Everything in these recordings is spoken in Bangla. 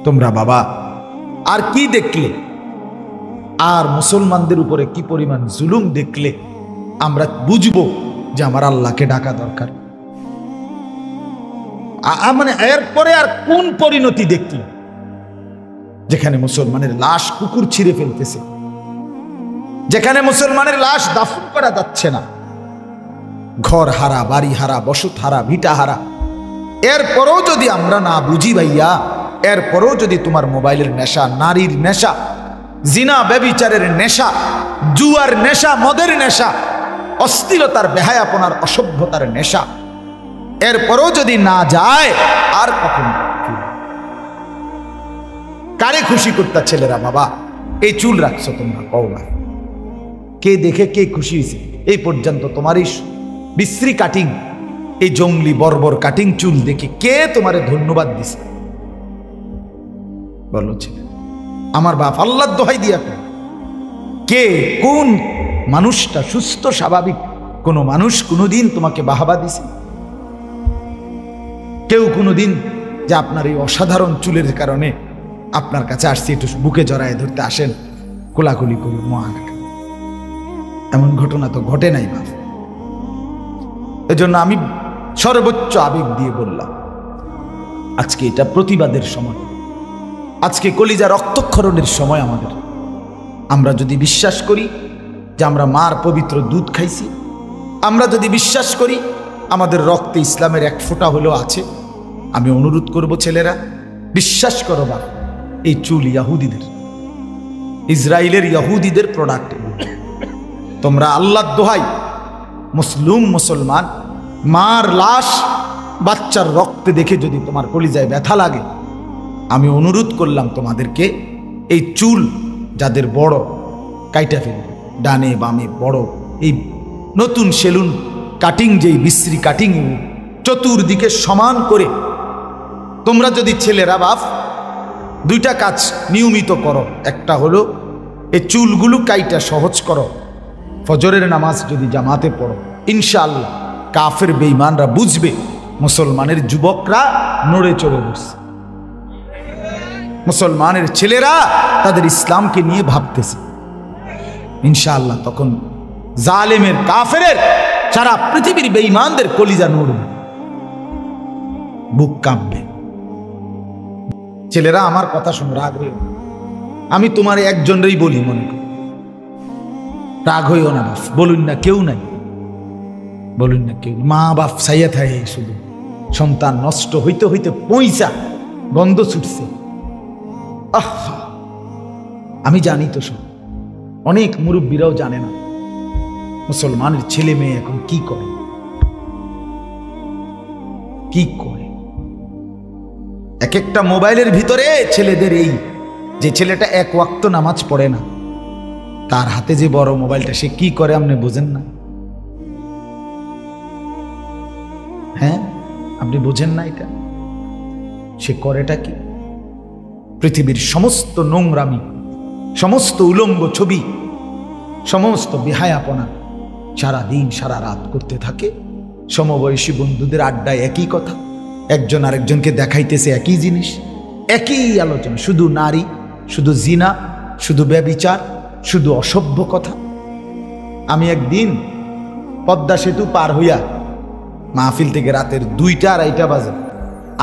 তোমরা বাবা আর কি দেখলে, আর মুসলমানদের উপরে কি পরিমাণ জুলুম দেখলে আমরা বুঝবো যে আমার আল্লাহকে ডাকা দরকার। মানে এরপরে আর কোন পরিণতি দেখলে, যেখানে মুসলমানের লাশ কুকুর ছিঁড়ে ফেলতেছে, যেখানে মুসলমানের লাশ দাফন করা যাচ্ছে না, ঘর হারা, বাড়ি হারা, বসত হারা, ভিটা হারা, এরপরেও যদি আমরা না বুঝি ভাইয়া, এরপরেও যদি তোমার মোবাইলের নেশা, নারীর নেশা, জিনা ব্যভিচারের নেশা, জুয়ার নেশা, মদের নেশা, অশ্লীলতার, বেহায়াপনার, অসভ্যতার নেশা, এরপরেও যদি না যায়, আর কখন কারে খুশি করতে ছেলেরা বাবা? এই চুল রাখছো তোমরা, কও না কে দেখে কে খুশি হয়েছে? এই পর্যন্ত তোমার এই বিশ্রী কাটিং, এই জঙ্গলি বর্বর কাটিং চুল দেখে কে তোমারে ধন্যবাদ দিছে? বলো ছেলে, আমার বাপ আল্লাহর দোহাই দিয়া কে, কোন মানুষটা সুস্থ স্বাভাবিক কোন মানুষ কোনদিন তোমাকে বাহাবা দিছে? কেউ কোনদিন যে আপনার এই অসাধারণ চুলের কারণে আপনার কাছে আসছে, একটু বুকে জড়ায় ধরতে আসেন, কোলাকুলি করি, মহানাকা, এমন ঘটনা তো ঘটে নাই বাপ। এজন্য আমি সর্বোচ্চ আবেগ দিয়ে বললাম, আজকে এটা প্রতিবাদের সময়, আজকে কলিজা রক্তক্ষরণের সময় আমাদের। আমরা যদি বিশ্বাস করি যে আমরা মার পবিত্র দুধ খাইছি, আমরা যদি বিশ্বাস করি আমাদের রক্তে ইসলামের এক ফোঁটা হলেও আছে, আমি অনুরোধ করব ছেলেরা, বিশ্বাস করো বা এই চুল ইয়াহুদিদের, ইসরায়েলের ইয়াহুদিদের প্রোডাক্ট। তোমরা আল্লাহর দোহাই মুসলমান মার লাশ, বাচ্চার রক্তে দেখে যদি তোমার কলিজায় ব্যথা লাগে, আমি অনুরোধ করলাম তোমাদেরকে, এই চুল যাদের বড় কাইটা ফেলবে, ডানে বামে বড়, এই নতুন সেলুন কাটিং, যেই বিশ্রী কাটিং চতুর্দিকে সমান করে, তোমরা যদি ছেলেরা বাপ দুইটা কাজ নিয়মিত করো, একটা হলো এই চুলগুলো কাইটা সহজ করো, ফজরের নামাজ যদি জামাতে পড়ো, ইনশাআল্লাহ কাফের বেঈমানরা বুঝবে মুসলমানের যুবকরা নড়ে চড়ে বসছে, মুসলমানের ছেলেরা তাদের ইসলামকে নিয়ে ভাবতেছে। ইনশাআল্লাহ তখন জালেমের, কাফেরের, সারা পৃথিবীর বেঈমানদের কলিজা নড়বে, বুক কাঁপবে। ছেলেরা আমার কথা শুনে রাগ হইও, আমি তোমার একজনেরই বলি, মনে করি রাগ হইও না বাপ, বলুন না কেউ নাই, বলুন না কেউ। মা বাপ সাইয়া থাকে, শুধু সন্তান নষ্ট হইতে হইতে পয়সা গন্ধ ছুটছে। আমি জানি তো সব, অনেক মুরব্বীরাও জানে না মুসলমানের ছেলে মেয়ে এখন কি করে, কি করে। এক একটা মোবাইলের ভিতরে ছেলেদের, এই যে ছেলেটা এক ওয়াক্ত নামাজ পড়ে না, তার হাতে যে বড় মোবাইলটা, সে কি করে আপনি বোঝেন না? হ্যাঁ, আপনি বোঝেন না এটা? সে করেটা কি? পৃথিবীর সমস্ত নোংরামি, সমস্ত উলঙ্গ ছবি, সমস্ত বেহায়াপনা সারা দিন সারা রাত করতে থাকে। সমবয়সী বন্ধুদের আড্ডায় একই কথা, একজন আরেকজনকে দেখাইতেছে একই জিনিস, একই আলোচনা, শুধু নারী, শুধু জিনা, শুধু ব্যভিচার, শুধু অসভ্য কথা। আমি একদিন পদ্মা সেতু পার হইয়া মাহফিল থেকে রাতের 2টা-2:30 বাজে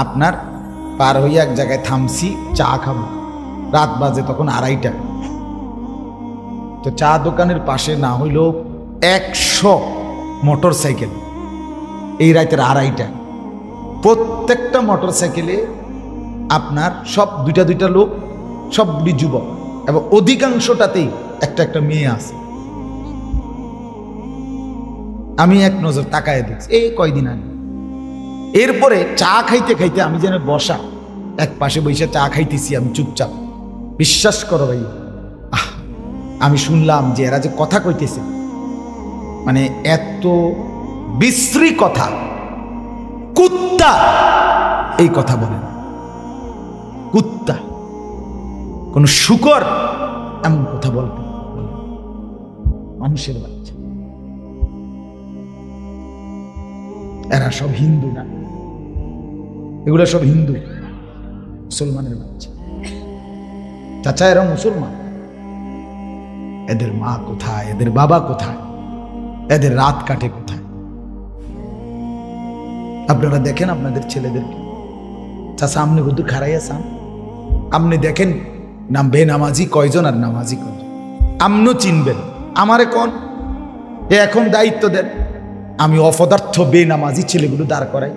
আপনার পার হইয়া এক জায়গায় থামছি, চা খাবো, রাত বাজে তখন 2:30। তো চা দোকানের পাশে না হইল 100 মোটর সাইকেল, এই রাতের 2:30। প্রত্যেকটা মোটর সাইকেলে আপনার সব 2টা লোক, সবগুলি যুবক, এবং অধিকাংশটাতেই একটা একটা মেয়ে আছে। আমি এক নজর তাকায় দেখছি, এই কয়দিন আগে। এরপরে চা খাইতে খাইতে আমি যেন বসা, এক পাশে বসে চা খাইতেছি আমি চুপচাপ। বিশ্বাস করো ভাই, আমি শুনলাম যে এরা যে কথা কইতেছে, মানে এত বিশ্রী কথা, কুত্তা এই কথা বলেন, কুত্তা, কোন শুকর এমন কথা বলবে? মানুষের বাচ্চা, এরা সব হিন্দু না, এগুলো সব হিন্দু, মুসলমানের বাচ্চা। চাচা এরা মুসলমান, এদের মা কোথায়, এদের বাবা কোথায়, এদের রাত কাটে কোথায়? আপনারা দেখেন আপনাদের ছেলেদেরকে, চাচা আপনি হুদুর খারাইয়াছেন, আপনি দেখেন নাম বেনামাজি কয়জন আর নামাজি কয়জন, আপনিও চিনবেন। আমারে কোন এখন দায়িত্ব দেন, আমি অপদার্থ বেনামাজি ছেলেগুলো দাঁড় করাই।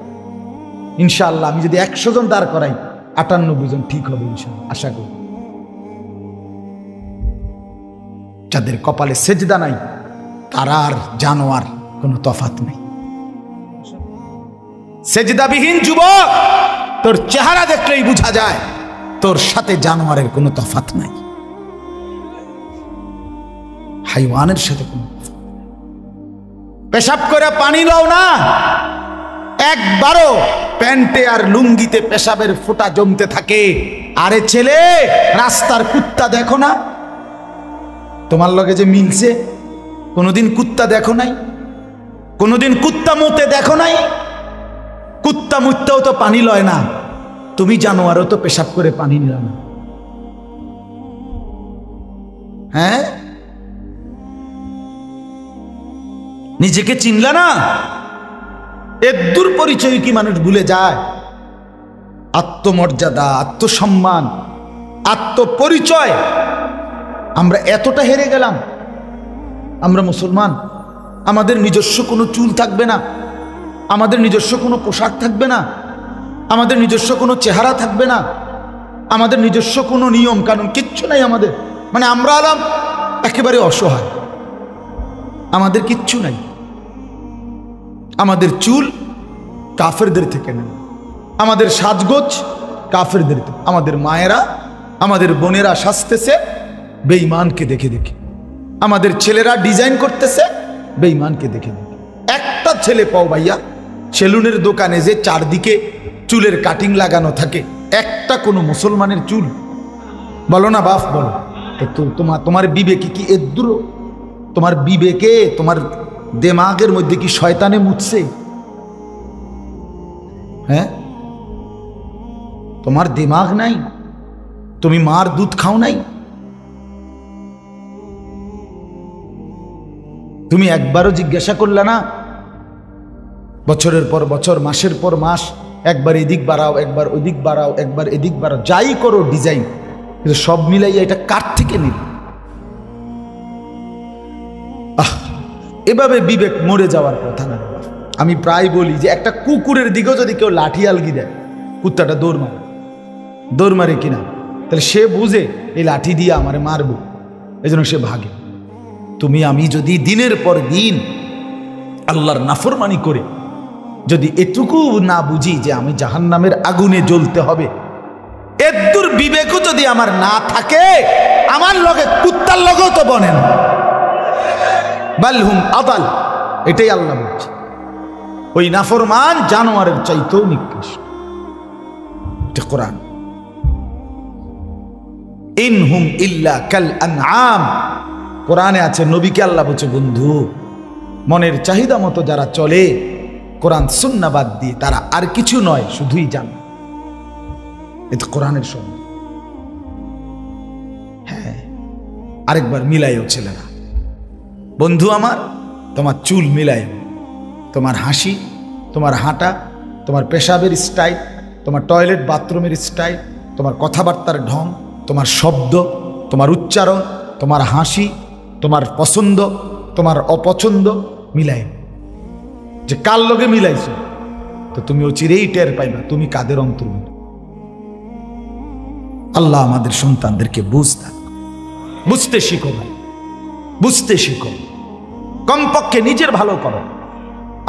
ইনশাআল্লাহ আমি যদি 100 জন দাঁড় করাই 98 জন ঠিক হবে ইনশাআল্লাহ, আশা করি। যাদের কপালে সেজদা নাই তারা আর জানোয়ার কোনো তফাৎ নেই। সেজদাবিহীন যুবক, তোর চেহারা দেখলেই বোঝা যায় তোর সাথে জানোয়ারের কোনো তফাৎ নাই, হাইওয়ানের সাথে কোনো। পেশাব করে পানি লও না, একবারও প্যান্টে আর লুঙ্গিতে পেশাবের ফোঁটা জমতে থাকে। আরে ছেলে, রাস্তার কুত্তা দেখো না, তোমার লগে যে মিলছে, কোনোদিন কুত্তা দেখো নাই? কোনোদিন কুত্তা মুতে দেখো নাই? কুত্তা মুততেও তো পানি লয় না, তুমি জানোয়ারও তো পেশাব করে পানি নিল না। হ্যাঁ, নিজেকে চিনলা না? এদ্দুর পরিচয় কি মানুষ ভুলে যায়? আত্মমর্যাদা, আত্মসম্মান, আত্মপরিচয় আমরা এতটা হেরে গেলাম। আমরা মুসলমান, আমাদের নিজস্ব কোনো চুল থাকবে না, আমাদের নিজস্ব কোনো পোশাক থাকবে না, আমাদের নিজস্ব কোনো চেহারা থাকবে না, আমাদের নিজস্ব কোনো নিয়ম কানুন কিচ্ছু নাই আমাদের। মানে আমরা আলাম একেবারে অসহায়, আমাদের কিচ্ছু নাই। আমাদের চুল কাফেরদের থেকে নেই, আমাদের সাজগোজ কাফেরদের থেকে। আমাদের মায়েরা, আমাদের বোনেরা সাজতেছে বেঈমানকে দেখে দেখে, আমাদের ছেলেরা ডিজাইন করতেছে বেঈমানকে দেখে দেখে। একটা ছেলে পাও ভাইয়া সেলুনের দোকানে যে চারদিকে চুলের কাটিং লাগানো থাকে, একটা কোনো মুসলমানের চুল? বলো না বাপ, বলো তো। তোমার বিবেকে কি এদ্দুর? তোমার বিবেকে, তোমার দেমাগের মধ্যে কি শয়তানে মুছছে? হ্যাঁ, তোমার দিমাগ নাই? তুমি মার দুধ খাও নাই? তুমি একবারও জিজ্ঞাসা করলে না? বছরের পর বছর, মাসের পর মাস, একবার এদিক বাড়াও, একবার ওদিক বাড়াও, একবার এদিক বাড়াও, যাই করো ডিজাইন, কিন্তু সব মিলাইয়া এটা কার থেকে নিল? এভাবে বিবেক মরে যাওয়ার কথা না। আমি প্রায় বলি যে একটা কুকুরের দিকেও যদি কেউ লাঠি আলগি দেয়, কুত্তাটা দৌড় মারে কিনা, তাহলে সে বুঝে এই লাঠি দিয়ে আমারে মারবো, এই জন্য সে ভাগে। তুমি আমি যদি দিনের পর দিন আল্লাহর নাফরমানি করে যদি এটুকু না বুঝি যে আমি জাহান্নামের আগুনে জ্বলতে হবে, এদ্দুর বিবেকও যদি আমার না থাকে, আমার লগে কুত্তার লগেও তো বনে না। বালহুম আদাল, এটাই আল্লাহ বলছে। ওই নাফরমান জানোয়ারের চাইতেও নিকৃষ্ট। এটা কোরআন। ইনহুম ইল্লা কাল আনআম, কোরআনে আছে। নবীকে আল্লাহ বলছে, বন্ধু মনের চাহিদা মতো যারা চলে কোরআন সুন্নাহ বাদ দিয়ে, তারা আর কিছু নয়, শুধুই জান। এটা কোরআনের শব্দ। হ্যাঁ, আরেকবার মিলাইও ছেলেরা। বন্ধু আমার, তোমার চুল মিলাইও, তোমার হাসি, তোমার হাঁটা, তোমার পেশাবের স্টাইল, তোমার টয়লেট বাথরুমের স্টাইল, তোমার কথাবার্তার ঢং, তোমার শব্দ, তোমার উচ্চারণ, তোমার হাসি, তোমার পছন্দ, তোমার অপছন্দ মিলাই। যে কার লগে মিলাইছ, তো তুমি চিরেই টের পাইবা তুমি কাদের অন্তর্ভুক্ত। আল্লাহ আমাদের সন্তানদেরকে বুঝতে শিখো ভাই, বুঝতে শিখো। কমপক্ষে নিজের ভালো করো।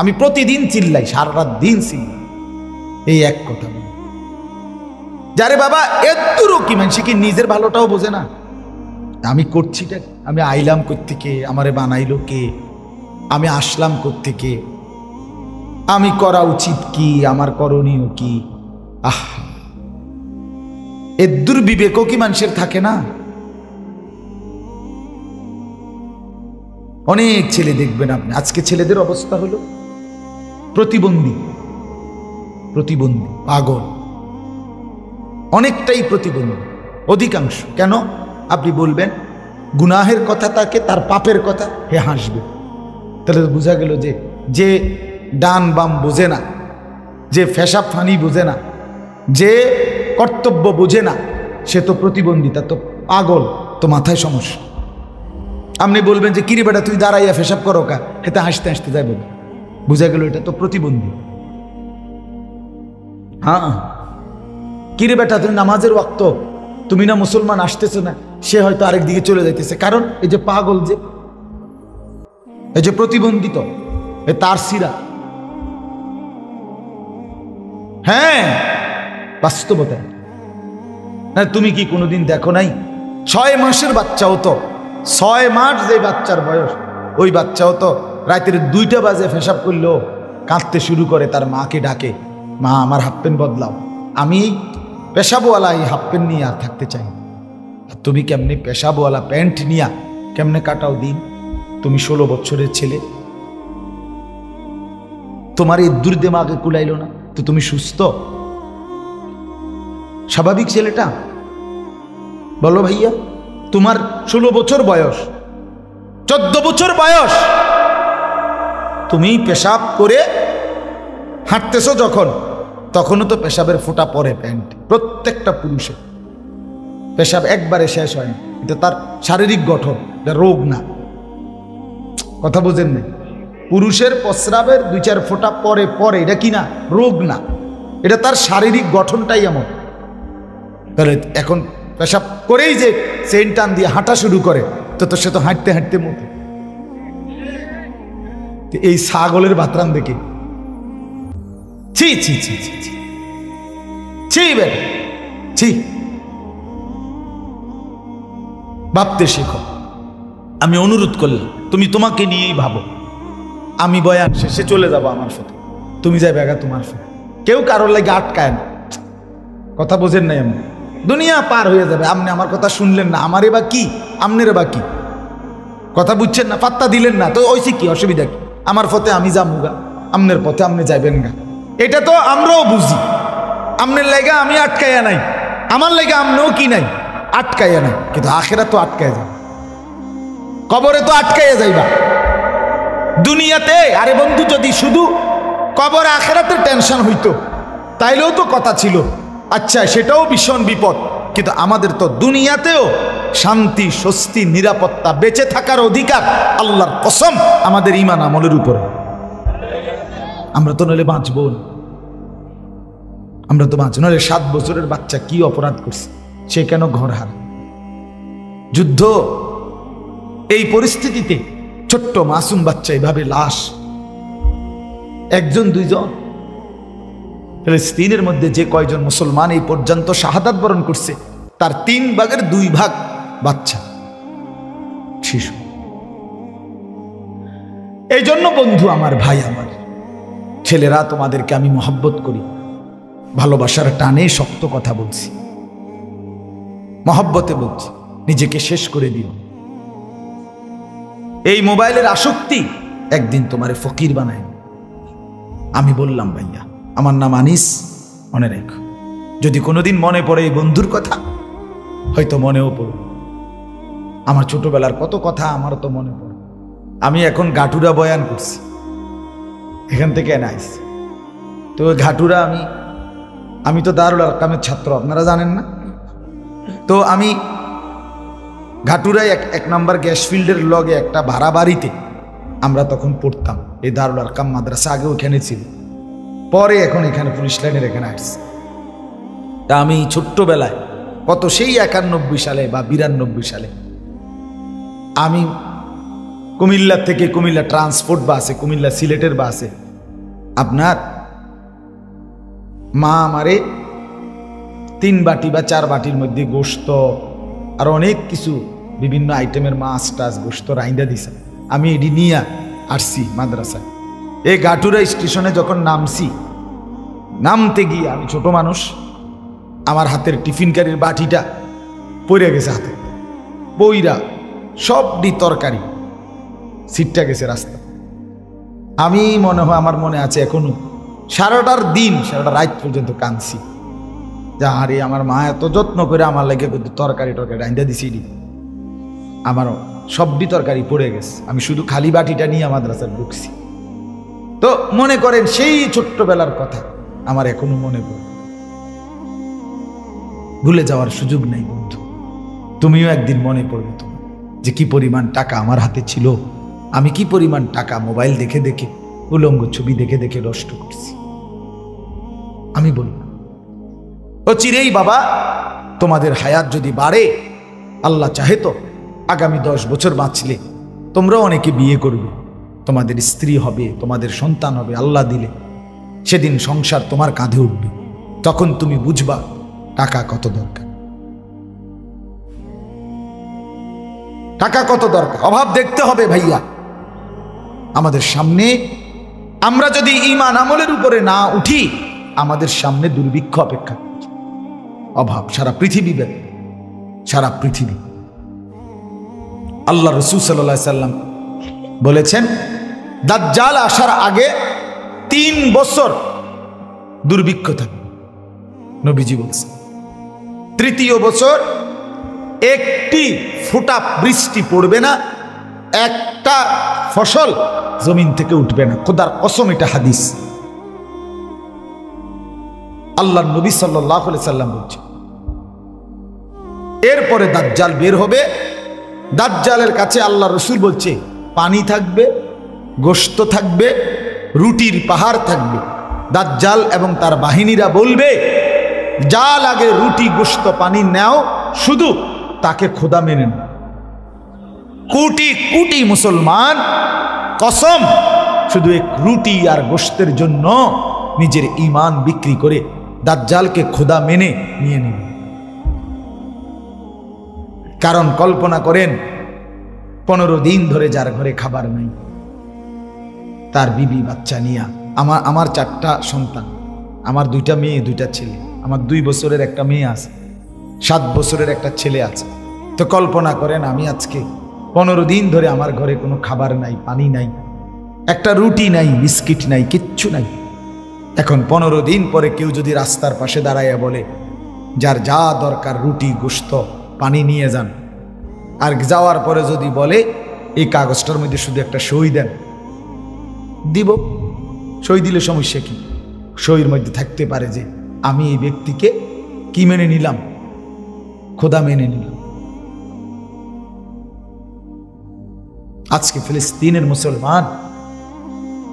আমি প্রতিদিন চিল্লাই, সারা রাত দিন চিল্লাই এই এক কথা। যারে বাবা এত্তুরও কি মানুষ কি নিজের ভালোটাও বোঝে না? আমি করছিটা, আমি আইলাম কোত্থেকে, আমারে বানাইলো কে, আমি আসলাম কোত্থেকে, আমি করা উচিত কি, আমার করণীয় কি? এদ্দুর বিবেকও কি মানুষের থাকে না? অনেক ছেলে দেখবেন আপনি, আজকে ছেলেদের অবস্থা হলো প্রতিবন্ধী, পাগল, অনেকটাই প্রতিবন্ধী। অধিকাংশ। কেন? আপনি বলবেন গুনাহের কথা, তাকে তার পাপের কথা হে হাসবে। তাহলে বোঝা গেল যে যে ডান বাম বোঝে না, যে ফেসাব ফানি বোঝে না, যে কর্তব্য বোঝে না, সে তো প্রতিবন্ধিতা, তো পাগল, তো মাথায় সমস্যা। আপনি বলবেন যে কিরে বেটা তুই দাঁড়াইয়া ফেসাব করো কা, হেতে হাসতে হাসতে যাই বলবে, বোঝা গেল এটা তো প্রতিবন্ধী। হ্যাঁ, কিরে বেটা তুই নামাজের ওয়াক্ত, তুমি না মুসলমান, আসতেছে না, সে হয়তো আরেক দিকে চলে যাইতেছে। কারণ এই যে পাগল, যে এই যে প্রতিবন্ধিত, এ তার সিরা। হ্যাঁ, বাস্তবতা। না তুমি কি কোনোদিন দেখো নাই 6 মাসের বাচ্চাও তো, 6 মাস যে বাচ্চার বয়স, ওই বাচ্চাও তো রাতের 2টা বাজে পেশাব করলেও কাঁদতে শুরু করে, তার মাকে ডাকে, মা আমার হাফ প্যান্ট বদলাও, আমি এই পেশাবওয়ালা এই হাফ প্যান্ট নিয়ে আর থাকতে চাই। আর তুমি কেমনে পেশাবওয়ালা প্যান্ট নিয়ে কেমনে কাটাও দিন? তুমি 16 বছরের ছেলে, তোমার এই দুর্দিমাগে কুলাইল না তো তুমি সুস্থ স্বাভাবিক ছেলেটা? বলো ভাইয়া, তোমার 16 বছর বয়স, 14 বছর বয়স, তুমি পেশাব করে হাঁটতেছো যখন, তখনও তো পেশাবের ফোঁটা পড়ে প্যান্ট। প্রত্যেকটা পুরুষের পেশাব একবারে শেষ হয় না, এটা তার শারীরিক গঠন, এটা রোগ না। কথা বোঝেন না? পুরুষের প্রস্রাবের 2-4 ফোঁটা পরে পরে, এটা কি না? রোগ না, এটা তার শারীরিক গঠনটাই এমন। তাহলে এখন পেশাব করেই যে চেইন টান দিয়ে হাঁটা শুরু করে, তো সে তো হাঁটতে হাঁটতে মতো। এই ছাগলের বাতরান দেখে ছি ছি ছি ছি ছি ছি বেটা ছি। ভাবতে শেখো। আমি অনুরোধ করলাম, তুমি তোমাকে নিয়েই ভাবো। আমি বয়ান শেষে চলে যাব আমার সাথে, তুমি যাই বেগা তোমার সাথে। কেউ কারোর লাগে আটকায় না। কথা বোঝেন নাই? আমি দুনিয়া পার হয়ে যাবে। আপনি আমার কথা শুনলেন না, আমারে বা কি, আমনেরে বা কি? কথা বুঝছেন না, পাত্তা দিলেন না, তো ওইসে কি অসুবিধা কি? আমার পথে আমি যাবো, আমনের পথে আপনি যাইবেন গা, এটা তো আমরাও বুঝি। আমনের লেগা আমি আটকাইয়া নাই, আমার লেগা আমনেও কি নাই, আটকাইয়া নাই। কিন্তু আখেরা তো আটকায় যাবে, কবরে তো আটকাইয়া যাইবা। দুনিয়াতে আরে বন্ধু, যদি শুধু কবর আখেরাতের টেনশন হইতো তাইলেও তো কথা ছিল, আচ্ছা সেটাও ভীষণ বিপদ। কিন্তু আমাদের তো দুনিয়াতেও শান্তি, স্বস্তি, নিরাপত্তা, বেঁচে থাকার অধিকার, আল্লাহর কসম, আমাদের ঈমান আমলের উপরে। আমরা তো নইলে বাঁচব না, আমরা তো বাঁচব নইলে। 7 বছরের বাচ্চা কি অপরাধ করছে, সে কেন ঘর হারা? যুদ্ধ, এই পরিস্থিতিতে ছোট্ট মাসুম বাচ্চা এভাবে লাশ, 1 2 ফিলিস্তিনের মধ্যে যে কয়জন মুসলমান এই পর্যন্ত শাহাদাত বরণ করছে, তার 3 ভাগের 2 ভাগ বাচ্চা, শিশু। এই জন্য বন্ধু আমার, ভাই আমার, ছেলেরা তোমাদেরকে আমি মহব্বত করি, ভালোবাসার টানে শক্ত কথা বলছি, মহব্বতে বলছি, নিজেকে শেষ করে দিও। এই মোবাইলের আসক্তি একদিন তোমারে ফকির বানায়। আমি বললাম ভাইয়া, আমার নাম আনিস, মনে রেখো। যদি কোনোদিন মনে পড়ে এই বন্ধুর কথা, হয়তো মনেও পড়ে আমার ছোটবেলার কত কথা, আমারও তো মনে পড়ে। আমি এখন ঘাটুরা বয়ান করছি, এখান থেকে নাইস। তো ঘাটুরা আমি তো দারুল আরকামের ছাত্র, আপনারা জানেন না? তো আমি ঘাটুরায় 1 নম্বর গ্যাস ফিল্ডের লগে একটা ভাড়া বাড়িতে আমরা তখন পড়তাম। এই দারুল আরকাম মাদ্রাসা আগে ওখানে ছিল, পরে এখন এখানে পুলিশ লাইনের এখানে আসছে। তা আমি ছোট্টবেলায়, কত সেই 91 সালে বা 92 সালে, আমি কুমিল্লা থেকে, কুমিল্লা ট্রান্সপোর্ট বাসে, কুমিল্লা সিলেটের বাসে, আপনার মা আমারে 3 বাটি বা 4 বাটির মধ্যে গোশত আর অনেক কিছু বিভিন্ন আইটেমের মাছ টাছ গোশত রাইন্দা দিছে। আমি এটি নিয়ে আসছি মাদ্রাসায়। এই ঘাটুরা স্টেশনে যখন নামছি, নামতে গিয়ে আমি ছোট মানুষ, আমার হাতের টিফিন কারির বাটিটা পড়ে গেছে হাতে, বইরা সবটি তরকারি সিটটা গেছে রাস্তা। আমি মনে হয়, আমার মনে আছে এখনো, সারাটার দিন, সারাটা রাত পর্যন্ত কাঁদছি। যা আরে আমার মা এত যত্ন করে আমার লাগে তরকারি রাইন্দা দিছি, আমার সবটি তরকারি পড়ে গেছে, আমি শুধু খালি বাটিটা নিয়ে মাদ্রাসায় ঢুকছি। তো মনে করেন সেই ছোট্টবেলার কথা আমার এখনো মনে পড়ে, ভুলে যাওয়ার সুযোগ নেই বন্ধু। তুমিও একদিন মনে পড়বে তোমার যে কি পরিমাণ টাকা আমার হাতে ছিল, আমি কি পরিমাণ টাকা মোবাইল দেখে দেখে, উলঙ্গ ছবি দেখে দেখে নষ্ট করছি। আমি বললাম ও চিরেই বাবা, তোমাদের হায়াত যদি বাড়ে, আল্লাহ চাহে তো আগামী 10 বছর বাঁচলে তোমরাও অনেকে বিয়ে করবে, তোমাদের স্ত্রী হবে, তোমাদের সন্তান হবে, আল্লাহ দিলে সেদিন সংসার তোমার কাঁধে উঠবে, তখন তুমি বুঝবা টাকা কত দরকার, টাকা কত দরকার। অভাব দেখতে হবে ভাইয়া আমাদের সামনে। আমরা যদি ঈমান আমলের উপরে না উঠি, আমাদের সামনে দুর্ভিক্ষ অপেক্ষা করছে, অভাব সারা পৃথিবী ব্যাপী, সারা পৃথিবী। আল্লাহ রাসূল সাল্লাল্লাহু আলাইহি সাল্লাম বলেছেন দাজ্জাল আসার আগে 3 বছর দুর্ভিক্ষ থাকবে, নবীজি বলছেন। 3য় বছর একটি ফোঁটা বৃষ্টি পড়বে না, একটা ফসল জমিন থেকে উঠবে না, খোদার কসম, এটা হাদিস। আল্লাহর নবী সাল্লাল্লাহু আলাইহি সাল্লাম বলছেন এরপরে দাজ্জাল বের হবে। দাজ্জালের কাছে আল্লাহ রাসূল বলছে পানি থাকবে, গোশত থাকবে, রুটির পাহাড় থাকবে। দাজ্জাল এবং তার বাহিনীরা বলবে যা লাগে রুটি গোশত পানি নাও, শুধু তাকে খোদা মেনে নাও। কোটি কোটি মুসলমান কসম শুধু এক রুটি আর গোশতের জন্য নিজের ঈমান বিক্রি করে দাজ্জালকে খোদা মেনে নিয়ে নেবে। কারণ কল্পনা করেন 15 দিন ধরে যার ঘরে খাবার নাই, তার বিবি বাচ্চা নিয়া, আমার 4টা সন্তান, আমার 2টা মেয়ে 2টা ছেলে, আমার 2 বছরের একটা মেয়ে আছে, 7 বছরের একটা ছেলে আছে। তো কল্পনা করেন আমি আজকে 15 দিন ধরে আমার ঘরে কোনো খাবার নাই, পানি নাই, একটা রুটি নাই, বিস্কিট নাই, কিচ্ছু নাই। এখন 15 দিন পরে কেউ যদি রাস্তার পাশে দাঁড়াইয়া বলে যার যা দরকার রুটি গোশত পানি নিয়ে যান, আর যাওয়ার পরে যদি বলে এই কাগজটার মধ্যে শুধু একটা সই দেন, দিব। সই দিলে সমস্যা কি? সইয়ের মধ্যে থাকতে পারে যে আমি এই ব্যক্তিকে কি মেনে নিলাম, খোদা মেনে নিলাম। আজকে ফিলিস্তিনের মুসলমান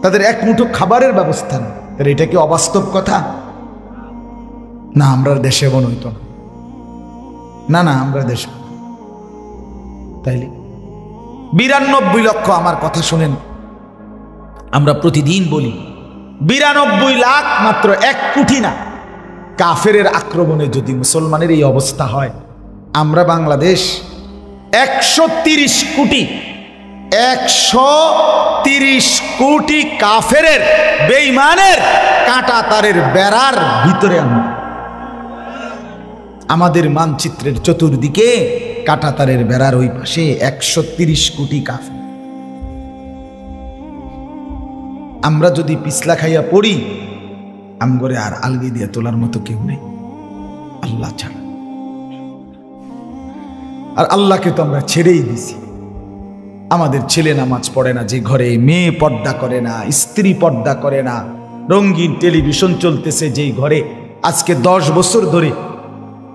তাদের এক মুঠো খাবারের ব্যবস্থা নেই, তাহলে এটা কি অবাস্তব কথা? না, আমরা দেশে এমন হইতো না, না আমরা দেশে। তাইলে 92 লক্ষ, আমার কথা শুনেন, আমরা প্রতিদিন বলি 92 লাখ, মাত্র 1 কোটি না। কাফেরের আক্রমণে যদি মুসলমানের এই অবস্থা হয়, আমরা বাংলাদেশ 130 কোটি, 130 কোটি কাফেরের বেঈমানের কাঁটা তারের বেড়ার ভিতরে আমাদের মানচিত্রের চতুর্দিকে কাঁটা তারের বেড়ার ওই পাশে 130 কোটি কাফের। আমরা যদি পিছলা খাইয়া পড়ি, আমগরে আর আলগি দিয়ে তোলার মতো কেউ নেই আল্লাহ ছাড়া। আর আল্লাহকে তো আমরা ছেড়েই দিছি। আমাদের ছেলে নামাজ পড়ে না যে ঘরে, মেয়ে পর্দা করে না, স্ত্রী পর্দা করে না, রঙিন টেলিভিশন চলতেছে যেই ঘরে, আজকে 10 বছর ধরে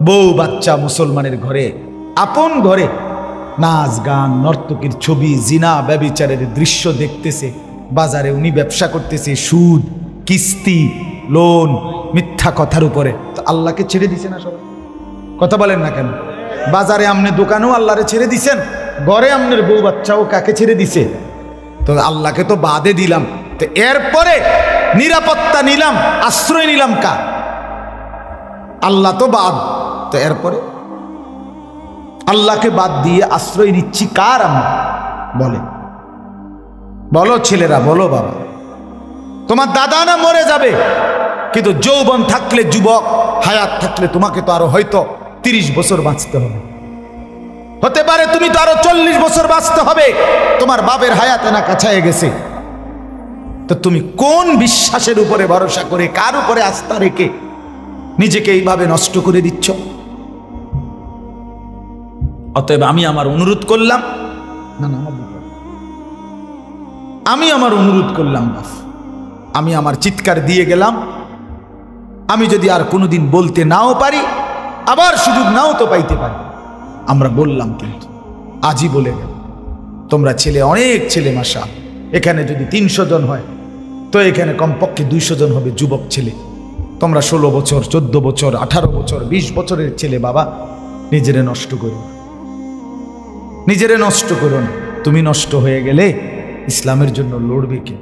বউ বাচ্চা মুসলমানের ঘরে, আপন ঘরে নাচ গান নর্তকীর ছবি, জিনা ব্যভিচারের দৃশ্য দেখতেছে। বাজারে উনি ব্যবসা করতেছে সুদ, কিস্তি, লোন, মিথ্যা কথার উপরে। তো আল্লাহকে ছেড়ে দিছে না সবাই? কথা বলেন না কেন? বাজারে আমনে দোকানেও আল্লাহরে ছেড়ে দিছেন, ঘরে আমনের বউ বাচ্চাও কাকে ছেড়ে দিছে? তো আল্লাহকে তো বাদে দিলাম, তো এরপরে নিরাপত্তা নিলাম, আশ্রয় নিলাম কা? আল্লাহ তো বাদ, তো এরপরে আল্লাহকে বাদ দিয়ে আশ্রয় নিচ্ছি কার আমরা? বলে, বলো ছেলেরা, বলো বাবা। তোমার দাদা না মরে যাবে, কিন্তু যৌবন থাকলে, যুবক হায়াত থাকলে তোমাকে তো আরো হয়তো 30 বছর বাঁচতে হবে, হতে পারে তুমি তো আরো 40 বছর বাঁচতে হবে। তোমার বাপের হায়াতে না কাছায় গেছে, তো তুমি কোন বিশ্বাসের উপরে ভরসা করে, কার উপরে আস্থা রেখে নিজেকে এইভাবে নষ্ট করে দিচ্ছ। অতএব আমি আমার অনুরোধ করলাম, আমি আমার অনুরোধ করলাম, বাস আমি আমার চিৎকার দিয়ে গেলাম। আমি যদি আর কোনোদিন বলতে নাও পারি, আবার সুযোগ নাও তো পাইতে পারি, আমরা বললাম কিন্তু আজই বলে গেল। তোমরা ছেলে, অনেক ছেলে, মাশা, এখানে যদি 300 জন হয় তো এখানে কমপক্ষে 200 জন হবে যুবক ছেলে। তোমরা 16 বছর, 14 বছর, 18 বছর, 20 বছরের ছেলে। বাবা, নিজেরে নষ্ট করো না, নিজেরে নষ্ট করো না। তুমি নষ্ট হয়ে গেলে ইসলামের জন্য লড়বে কে?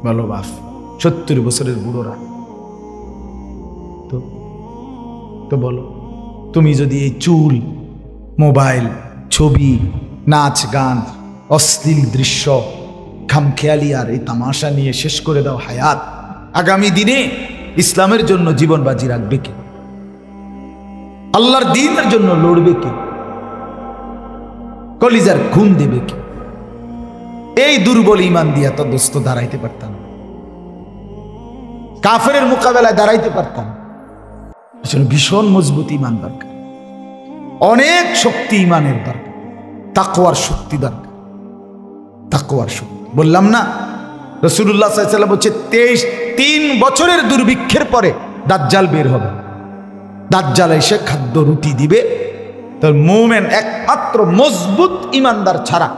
বলো বাপ, 70 বছরের বুড়োরা। তো বলো, তুমি যদি এই চুল, মোবাইল, ছবি, নাচ গান, অশ্লীল দৃশ্য, খামখেয়ালি আর এই তামাশা নিয়ে শেষ করে দাও হায়াত, আগামী দিনে ইসলামের জন্য জীবন বাজি রাখবে কে? আল্লাহর দ্বীনের জন্য লড়বে কে? কলিজার খুন দেবে কে? এই দুর্বল ঈমান দিয়া তো দোস্ত দাঁড়াইতে পারতাম, কাফেরের মোকাবেলায় দাঁড়াইতে পারতাম। ভীষণ মজবুত ঈমান দরকার, অনেক শক্তি ঈমানের দরকার, তাকওয়ার শক্তি দরকার, তাকওয়ার শক্তি। বললাম না, রাসূলুল্লাহ সাল্লাল্লাহু আলাইহি ওয়াসাল্লাম বলছে 3 বছরের দুর্ভিক্ষের পরে দাজ্জাল বের হবে। দাজ্জাল এসে খাদ্য রুটি দিবে। তো মুমিন একমাত্র মজবুত ঈমানদার ছাড়া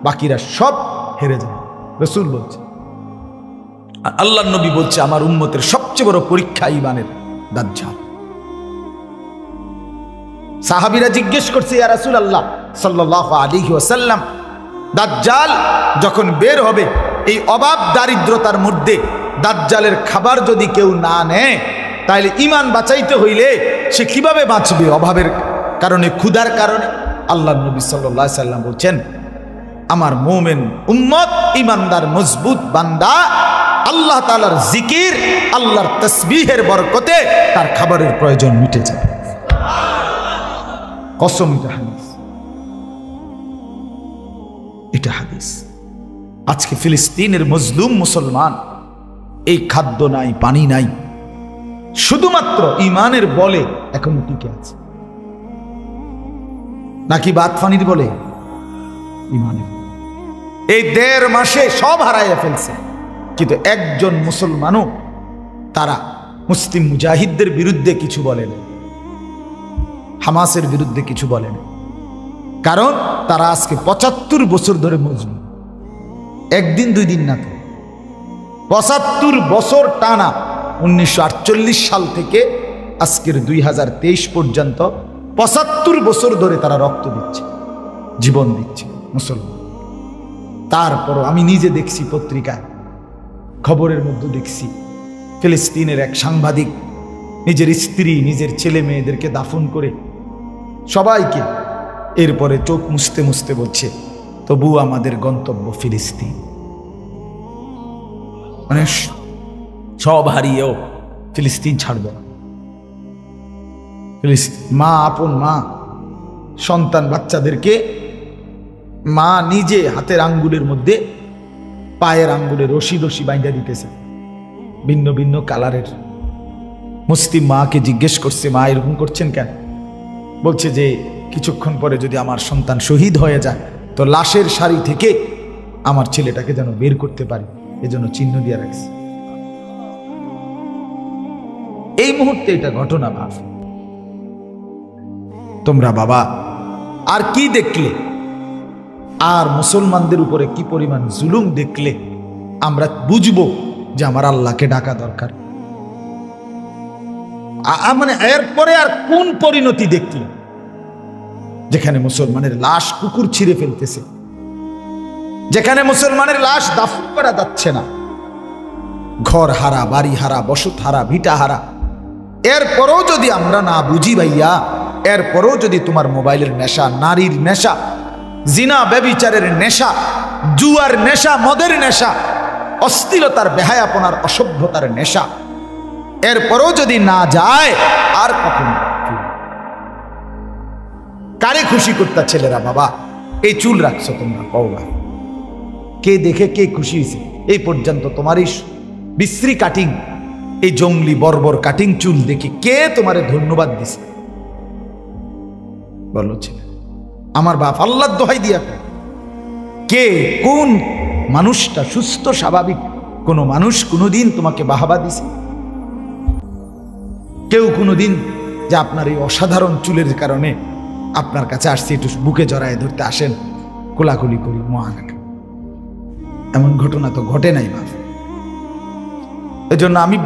বাকিরা সব হেরে যায়, রাসূল বলছে। আল্লাহর নবী বলছে, আমার উম্মতের সবচেয়ে বড় পরীক্ষা ঈমানের দাজ্জাল। সাহাবীরা জিজ্ঞেস করছে, ইয়া রাসূলুল্লাহ সাল্লাল্লাহু আলাইহি ওয়াসাল্লাম, দাজ্জাল যখন বের হবে, এই অভাব দারিদ্রতার মধ্যে দাজ্জালের খাবার যদি কেউ না নেয়, তাহলে ঈমান বাঁচাইতে হইলে সে কিভাবে বাঁচবে? অভাবের কারণে, ক্ষুধার কারণে। আল্লাহর নবী সাল্লাল্লাহু আলাইহি ওয়াসাল্লাম বলছেন, আমার মুমিন উম্মত, ঈমানদার মজবুত বান্দা আল্লাহ তাআলার জিকির, আল্লাহর তাসবিহের বরকতে তার খাবারের প্রয়োজন মিটে যাবে। কসম, এটা হাদিস। আজকে ফিলিস্তিনের মজলুম মুসলমান, এই খাদ্য নাই, পানি নাই, শুধুমাত্র ঈমানের বলে এখনো টিকে আছে। নাকি বাদ ফানির বলে? ঈমানের। এই 1.5 মাসে সব হারাইয়া ফেলছে, কিন্তু একজন মুসলমানও তারা মুসলিম মুজাহিদদের বিরুদ্ধে কিছু বলেন, হামাসের বিরুদ্ধে কিছু বলেন, কারণ তারা আজকে 75 বছর ধরে মজলুম। একদিন 2 দিন না, তো 75 বছর টানা, 1948 সাল থেকে আজকের 2023 পর্যন্ত 75 বছর ধরে তারা রক্ত দিচ্ছে, জীবন দিচ্ছে মুসলমান। তারপরও আমি নিজে দেখছি, পত্রিকায় খবরের মধ্যে দেখছি, ফিলিস্তিনের এক সাংবাদিক নিজের স্ত্রী, নিজের ছেলে মেয়েদেরকে দাফন করে সবাইকে, এরপরে চোখ মুছতে মুছতে বলছে, তবু আমাদের গন্তব্য ফিলিস্তিন। মানে সব হারিয়েও ফিলিস্তিন ছাড়বে না। মা, আপন মা, সন্তান বাচ্চাদেরকে মা নিজে হাতের আঙ্গুলের মধ্যে, পায়ের আঙ্গুলে রশি রশি বাইন্ধা দিতেছে, ভিন্ন ভিন্ন কালারের। মুসলিম মাকে জিজ্ঞেস করছে, মা এরকম করছেন কেন? বলছে যে কিছুক্ষণ পরে যদি আমার সন্তান শহীদ হয়ে যায়, তো লাশের সারি থেকে আমার ছেলেটাকে যেন বের করতে পারি, এজন্য চিহ্ন দিয়ে রাখছে। এই মুহূর্তে এটা ঘটনা। ভাব তোমরা বাবা, আর কি দেখলে, আর মুসলমানদের উপরে কি পরিমাণ জুলুম দেখলে আমরা বুঝবো যে আমার আল্লাহকে ডাকা দরকার। মানে এরপরে আর কোন পরিণতি দেখলে, যেখানে মুসলমানের লাশ কুকুর ছিঁড়ে ফেলতেছে, যেখানে মুসলমানের লাশ দাফন করা যাচ্ছে না, ঘর হারা, বাড়ি হারা, বসত হারা, ভিটা হারা। এরপরেও যদি আমরা না বুঝি ভাইয়া, এরপরেও যদি তোমার মোবাইলের নেশা, নারীর নেশা, জিনা ব্যভিচারের নেশা, জুয়ার নেশা, মদের নেশা, অশ্লীলতার, বেহায়াপনার, অসভ্যতার নেশা, এরপরেও যদি না যায়, আর কখনো কারে খুশি করতে ছেলেরা? বাবা, এই চুল রাখছো তোমরা, কওবা কে দেখে কে খুশি হয়েছে? এই পর্যন্ত তোমার এই বিশ্রী কাটিং এই জঙ্গলি বর্বর কাটিং চুল দেখে কে তোমারে ধন্যবাদ দিছে? বলো ছেলে, আমার বাপ আল্লাহর দোহাই দিয়া কে, কোন মানুষটা সুস্থ স্বাভাবিক কোন মানুষ কোনোদিন তোমাকে বাহাবা দিছে? কেউ কোনোদিন যে আপনার এই অসাধারণ চুলের কারণে আপনার কাছে আসছে, একটু বুকে জড়ায় ধরতে আসেন, কোলাকুলি করি মহানাকে, এমন ঘটনা তো ঘটে নাই বাপ। এজন্য আমি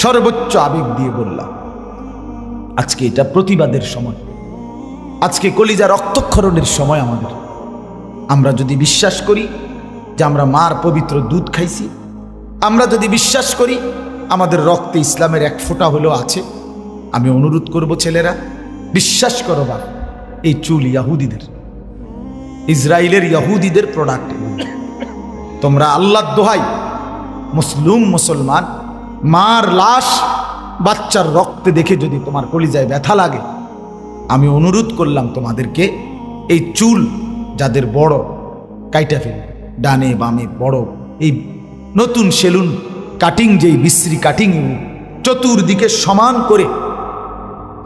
সর্বোচ্চ আবেগ দিয়ে বললাম, আজকে এটা প্রতিবাদের সময়, আজকে কলিজা রক্তক্ষরণের সময় আমাদের। আমরা যদি বিশ্বাস করি যে আমরা মার পবিত্র দুধ খাইছি, আমরা যদি বিশ্বাস করি আমাদের রক্তে ইসলামের এক ফোঁটা হলেও আছে, আমি অনুরোধ করব ছেলেরা, বিশ্বাস করো বাপ, এই চুল ইয়াহুদিদের, ইসরায়েলের ইয়াহুদিদের প্রোডাক্ট। তোমরা আল্লাহর দোহাই মুসলমান মার লাশ বাচ্চার রক্তে দেখে যদি তোমার কলিজায় ব্যথা লাগে, আমি অনুরোধ করলাম তোমাদেরকে এই চুল যাদের বড় কাইটা ফেলবে, ডানে বামে বড়, এই নতুন সেলুন কাটিং, যেই বিশ্রী কাটিং চতুর্দিকে সমান করে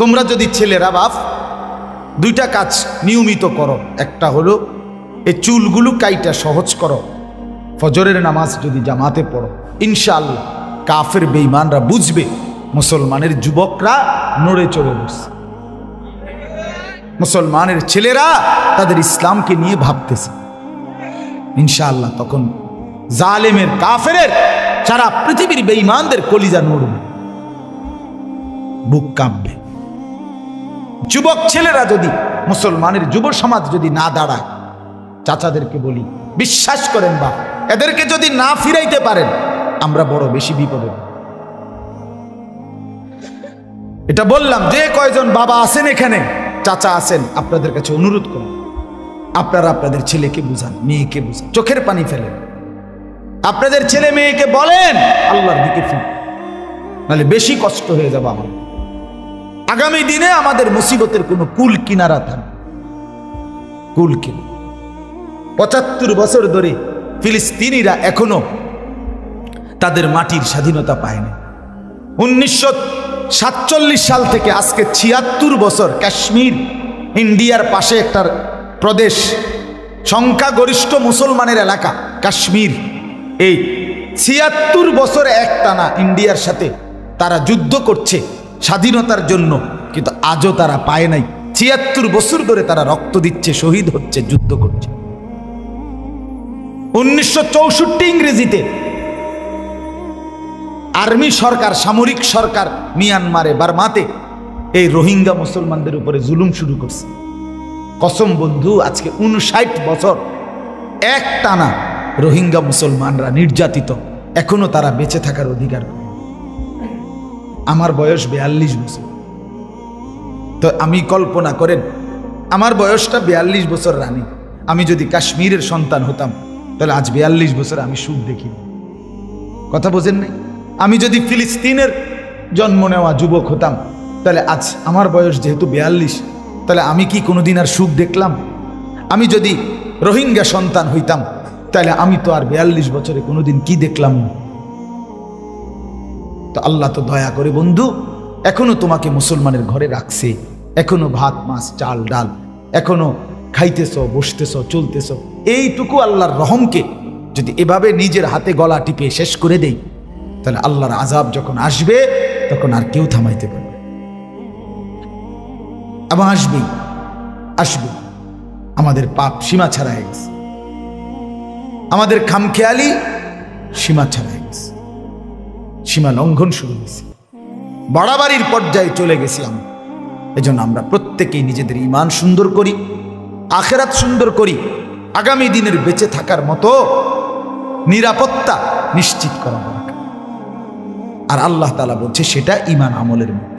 তোমরা যদি ছেলেরা বাপ দুইটা কাজ নিয়মিত করো, একটা হলো এই চুলগুলো কাইটা সহজ করো, ফজরের নামাজ যদি জামাতে পড়ো, ইনশাআল্লাহ কাফের বেঈমানরা বুঝবে মুসলমানের যুবকরা নড়ে চড়ে বসছে, মুসলমানের ছেলেরা তাদের ইসলামকে নিয়ে ভাবতেছে। ইনশাআল্লাহ তখন জালেমের কাফেরের সারা পৃথিবীর বেঈমানদের কলিজা নড়বে, বুক কাঁপবে। যুবক ছেলেরা যদি, মুসলমানের যুব সমাজ যদি না দাঁড়ায়, চাচাদেরকে বলি বিশ্বাস করেন বা এদেরকে যদি না ফিরাইতে পারেন, আমরা বড় বেশি বিপদে। এটা বললাম, যে কয়জন বাবা আছেন এখানে, চাচা আছেন, আপনাদের কাছে অনুরোধ করুন, আপনারা আপনাদের ছেলেকে বুঝান, মেয়েকে বুঝান, চোখের পানি ফেলেন, আপনাদের ছেলে মেয়েকে বলেন আল্লাহর দিকে ফির, নাহলে বেশি কষ্ট হয়ে যাবে আমার। আগামী দিনে আমাদের মুসিবতের কোনো কুল কিনারা থাকবে, কুল কিনারা। ৭৫ বছর ধরে ফিলিস্তিনিরা এখনো তাদের মাটির স্বাধীনতা পায়নি। 1947 সাল থেকে আজকে ৭৬ বছর কাশ্মীর ইন্ডিয়ার পাশে একটা প্রদেশ, সংখ্যাগরিষ্ঠ মুসলমানের এলাকা কাশ্মীর, এই ৭৬ বছর একটানা ইন্ডিয়ার সাথে তারা যুদ্ধ করছে স্বাধীনতার জন্য, কিন্তু আজও তারা পায় নাই। ৭৬ বছর ধরে তারা রক্ত দিচ্ছে, শহীদ হচ্ছে, যুদ্ধ করছে। 1964 ইংরেজিতে আর্মি সরকার, সামরিক সরকার মিয়ানমারে, বার্মাতে এই রোহিঙ্গা মুসলমানদের উপরে জুলুম শুরু করছে। কসম বন্ধু, আজকে 59 বছর একটানা রোহিঙ্গা মুসলমানরা নির্যাতিত, এখনো তারা বেঁচে থাকার অধিকার। আমার বয়স 42 বছর, তো আমি কল্পনা করেন আমার বয়সটা 42 বছর রানী, আমি যদি কাশ্মীরের সন্তান হতাম তাহলে আজ 42 বছর আমি সুখ দেখি। কথা বোঝেন নাই? আমি যদি ফিলিস্তিনের জন্ম নেওয়া যুবক হতাম তাহলে আজ আমার বয়স যেহেতু 42, তাহলে আমি কি কোনোদিন আর সুখ দেখলাম? আমি যদি রোহিঙ্গা সন্তান হইতাম তাহলে আমি তো আর 42 বছরে কোনোদিন কি দেখলাম না। তো আল্লাহ তো দয়া করে বন্ধু এখনো তোমাকে মুসলমানের ঘরে রাখছে, এখনো ভাত মাছ চাল ডাল, এখনো খাইতেছ, বসতেছ, চলতেছ। এইটুকু আল্লাহর রহমকে যদি এভাবে নিজের হাতে গলা টিপে শেষ করে দেই, তাহলে আল্লাহর আযাব যখন আসবে তখন আর কেউ থামাইতে পারবে। আবার আসবেই, আসবে। আমাদের পাপ সীমা ছাড়াই গেছে, আমাদের খামখেয়ালি সীমা ছাড়াই গেছে, সীমা লঙ্ঘন শুরু হয়েছে, বাড়াবাড়ির পর্যায়ে চলে গেছি আমরা। এজন্য আমরা প্রত্যেকেই নিজেদের ঈমান সুন্দর করি, আখিরাত সুন্দর করি, আগামী দিনের বেঁচে থাকার মতো নিরাপত্তা নিশ্চিত করা দরকার। আর আল্লাহ তাআলা বলছে সেটা ঈমান আমলের মধ্যে।